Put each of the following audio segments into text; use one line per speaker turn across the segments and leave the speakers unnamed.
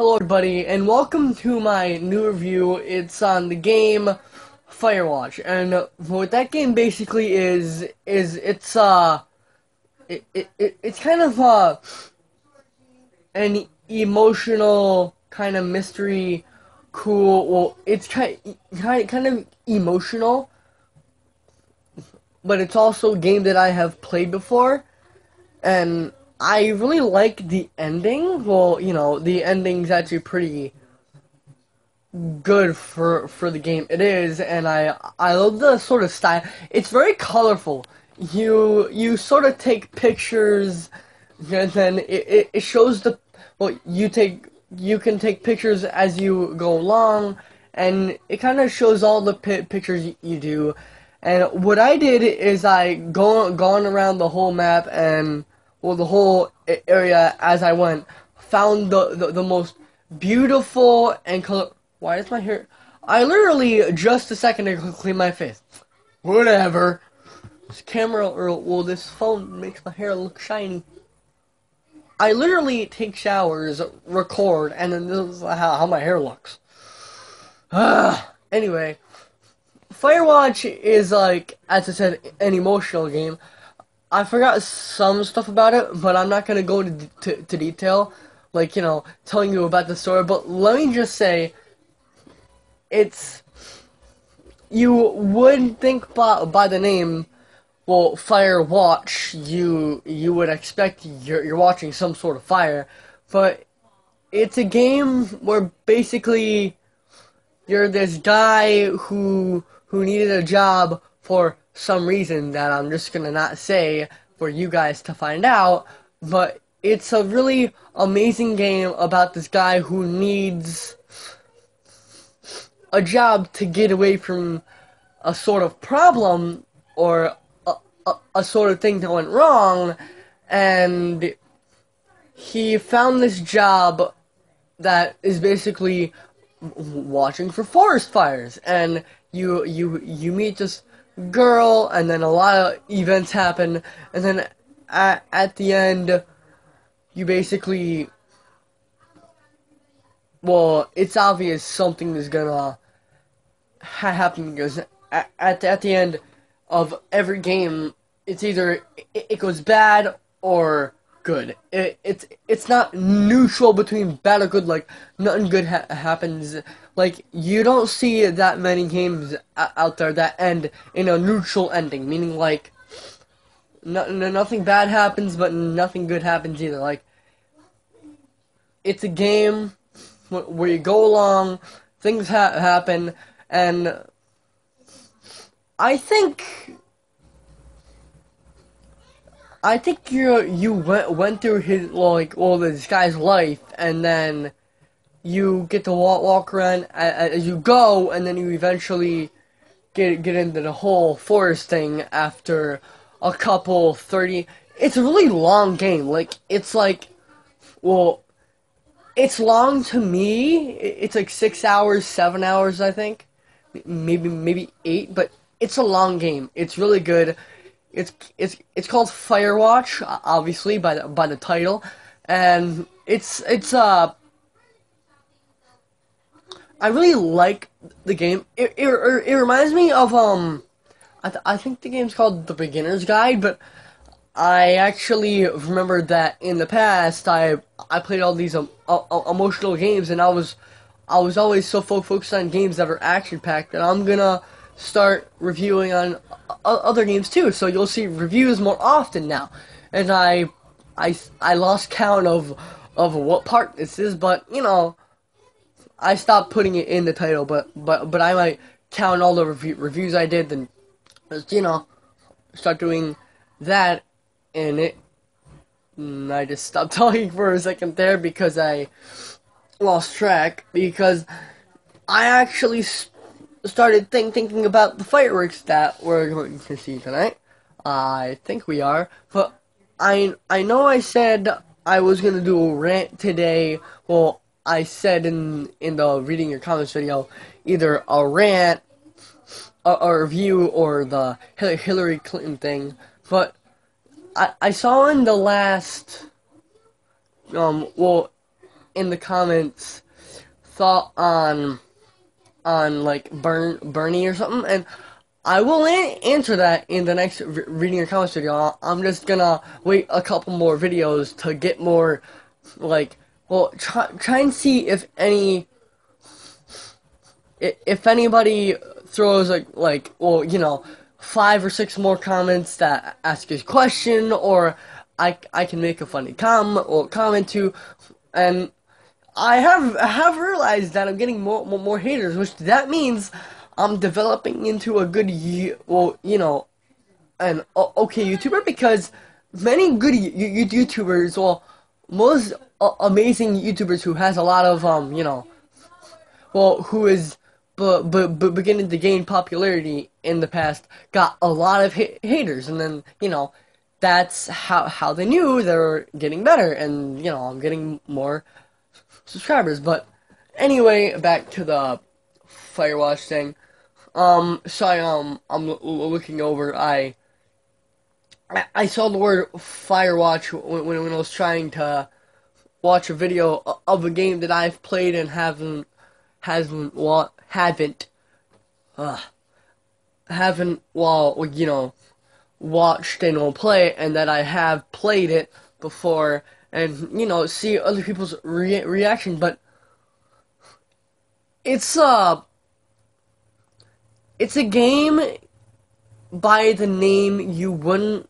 Hello everybody, and welcome to my new review. It's on the game FireWatch, and what that game basically is it's kind of an emotional kind of mystery, cool. Well, it's kind of emotional, but it's also a game that I have played before, and I really like the ending. Well, the ending's actually pretty good for the game. It is, and I love the sort of style. It's very colorful. You sort of take pictures, and then it shows the well. You can take pictures as you go along, and it kind of shows all the pictures you do. And what I did is I gone around the whole map and the whole area as I went, found the most beautiful and color. Why is my hair? I literally just a second ago cleaned my face. Whatever. This camera or this phone makes my hair look shiny. I literally take showers, record, and then this is how my hair looks. Anyway, Firewatch is like, as I said, an emotional game. I forgot some stuff about it, but I'm not gonna go to detail, like, telling you about the story. But let me just say, it's, you would think by the name, well, Firewatch, you would expect you're watching some sort of fire, but it's a game where basically you're this guy who needed a job for some reason that I'm just gonna not say for you guys to find out, but it's a really amazing game about this guy who needs a job to get away from a sort of problem or a sort of thing that went wrong, and he found this job that is basically watching for forest fires, and you meet this girl, and then a lot of events happen, and then at the end you basically, well, it's obvious something is gonna happen, because at the end of every game, it's either it goes bad or good. It's not neutral between bad or good. Like, nothing good happens. Like, you don't see that many games out there that end in a neutral ending, meaning like nothing bad happens, but nothing good happens either. Like, it's a game where you go along, things happen, and I think you went through this guy's life, and then you get to walk around as you go, and then you eventually get into the whole forest thing after a couple 30. It's a really long game. Like, it's like, well, it's long to me. It's like 6 hours, 7 hours, I think, maybe 8, but it's a long game. It's really good. It's called FireWatch, obviously by the title, and it's I really like the game. It reminds me of I think the game's called The Beginner's Guide, but I actually remember that in the past I played all these emotional games, and I was always so focused on games that are action packed, and I'm gonna start reviewing on other games too, so you'll see reviews more often now. And I lost count of what part this is, but I stopped putting it in the title, but I might count all the reviews I did, then start doing that. And I just stopped talking for a second there because I lost track, because I actually started thinking about the fireworks that we're going to see tonight. I think we are, but I know I said I was gonna do a rant today. Well, I said in the reading your comments video, either a rant, a review, or the Hillary Clinton thing. But I saw in the last in the comments thought on like Bernie or something, and I will answer that in the next reading your comments video. I'm just gonna wait a couple more videos to get more, like, well, try and see if anybody throws like, well, 5 or 6 more comments that ask his question, or I can make a funny comment too, and I have realized that I'm getting more haters, which that means I'm developing into a good, an okay YouTuber, because many good YouTubers, well, most amazing YouTubers who has a lot of who is beginning to gain popularity in the past, got a lot of haters, and then that's how they knew they were getting better, and I'm getting more subscribers. But anyway, back to the FireWatch thing. Sorry, I'm looking over. I saw the word FireWatch when I was trying to watch a video of a game that I've played and haven't watched and will play, and that I have played it before, and see other people's reaction. But it's a game by the name you wouldn't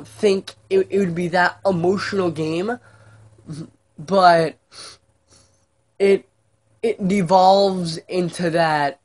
think it would be that emotional game, but it devolves into that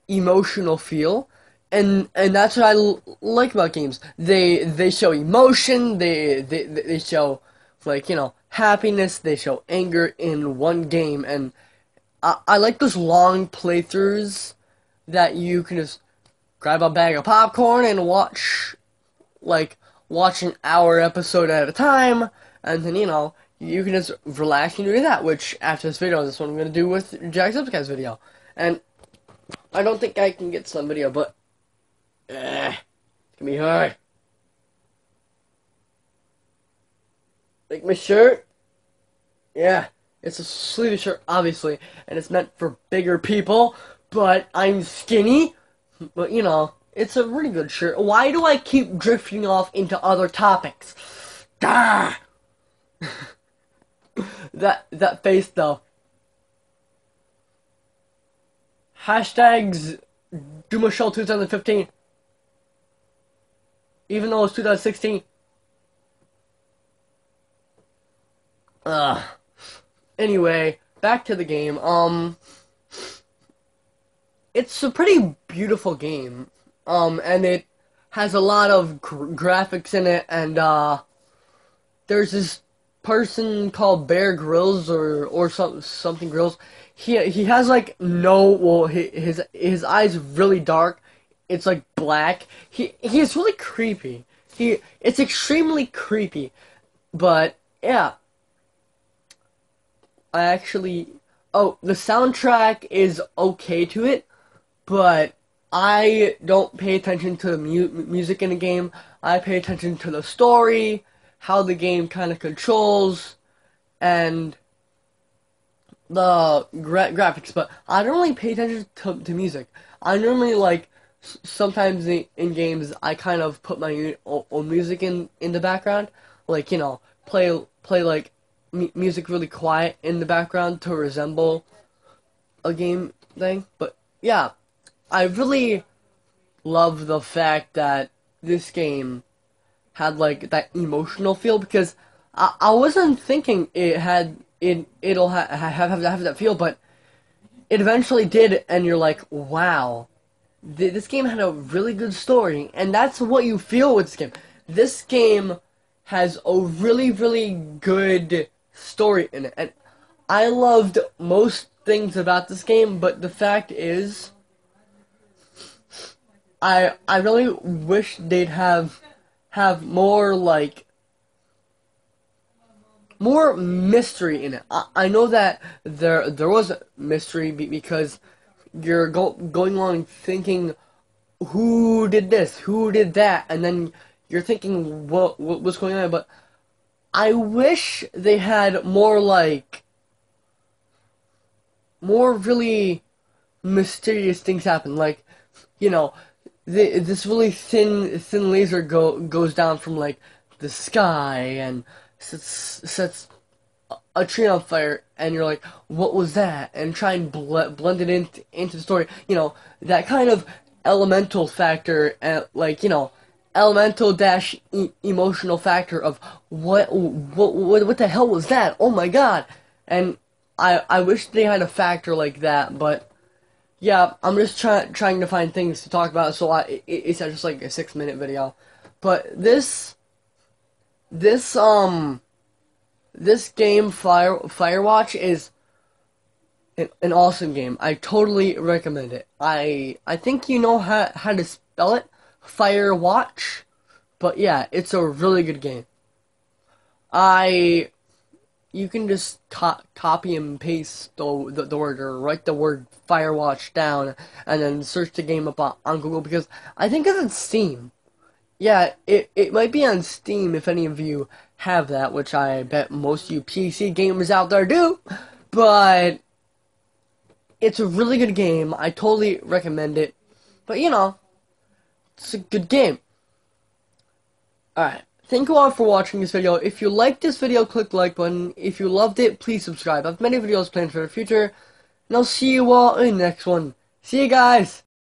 emotional feel, and that's what I like about games. They show emotion, they show happiness, they show anger in one game, and I like those long playthroughs that you can just grab a bag of popcorn and watch an hour episode at a time, and then you can just relax and do that, which after this video, this is what I'm going to do with Jacksepticeye's video. And I don't think I can get some video, but it's going to be hard. Like my shirt? Yeah, it's a sleeveless shirt, obviously, and it's meant for bigger people, but I'm skinny, but it's a really good shirt. Why do I keep drifting off into other topics? Gah! That face though. Hashtags Duma Show 2015. Even though it's 2016. Anyway, back to the game. It's a pretty beautiful game. And it has a lot of graphics in it, and there's this person called Bear Grylls or something Grills. He has his eyes really dark. It's like black. He's really creepy. It's extremely creepy. But yeah, the soundtrack is okay to it, but I don't pay attention to the music in the game. I pay attention to the story, how the game kind of controls, and the graphics. But I don't really pay attention to music. I normally sometimes in games I kind of put my own music in the background, play music really quiet in the background to resemble a game thing. But yeah, I really love the fact that this game had that emotional feel, because I wasn't thinking it'll have that feel, but it eventually did, and you're like, wow, this game had a really good story, and that's what you feel with this game. This game has a really, really good story in it, and I loved most things about this game, but the fact is, I really wish they'd have more more mystery in it. I know that there was mystery because you're going along thinking, who did this, who did that, and then you're thinking what's going on. But I wish they had more like more really mysterious things happen. Like, you know, this really thin laser goes down from like the sky and sets a tree on fire, and you're like, what was that? And try and blend it into the story. You know, that kind of elemental factor, and like, you know, elemental dash emotional factor of what the hell was that? Oh my god! And I wish they had a factor like that, but yeah, I'm just trying to find things to talk about, so it's just like a 6 minute video. But this this game, FireWatch, is an awesome game. I totally recommend it. I think you know how to spell it, FireWatch, but yeah, it's a really good game. I You can just copy and paste the word, or write the word FireWatch down and then search the game up on Google, because I think it's on Steam. Yeah, it might be on Steam if any of you have that, which I bet most of you PC gamers out there do. But it's a really good game. I totally recommend it. But you know, it's a good game. Alright. Thank you all for watching this video. If you liked this video, click the like button. If you loved it, please subscribe. I have many videos planned for the future. And I'll see you all in the next one. See you guys!